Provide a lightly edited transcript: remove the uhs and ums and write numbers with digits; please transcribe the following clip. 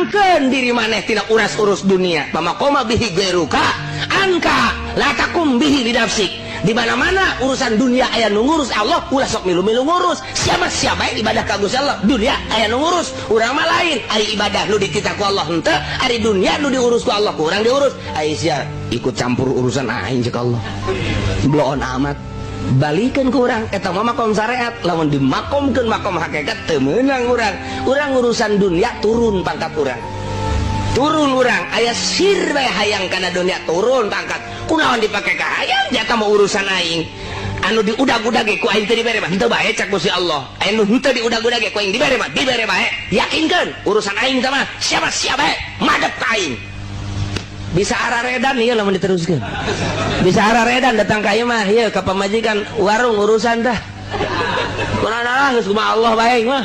halangkeun diri maneh tina uras-urus dunia. Pamakoma bihi gairuka anka la takum bihi linafsik. Di mana-mana urusan dunia aya nu ngurus Allah, ulah sok milu-milu ngurus. Siapa yang ibadah ka Gusti Allah, dunia aya nu ngurus, urang mah lain. Ari ibadah nu dititah ku Allah henteu, ari dunia nu diurus ku Allah, kurang diurus. Ai sia ikut campur urusan aing cek Allah. Bloon amat. Balikeun ku urang eta mah makom syariat, lamun dimakomkeun makom hakikat teu meunang urang. Urang urusan dunia turun pangkat urang. Turun urang aya sir we hayang kana dunia turun pangkat. Kunaon dipake ka hayang jata mau urusan aing. Anu diudag-udage ku aing teu dibere mah henteu bae cak Gusti Allah. Anu henteu diudag-udage ku aing dibere mah bae. Yakinkeun urusan aing teh mah siapa bae madep ka aing. Bisa araredan ieu lamun diteruskeun. Bisa araredan datang ka ieu mah ieu ka pamajikan warung urusan tah. Kunaon geus kumaha Allah bae mah.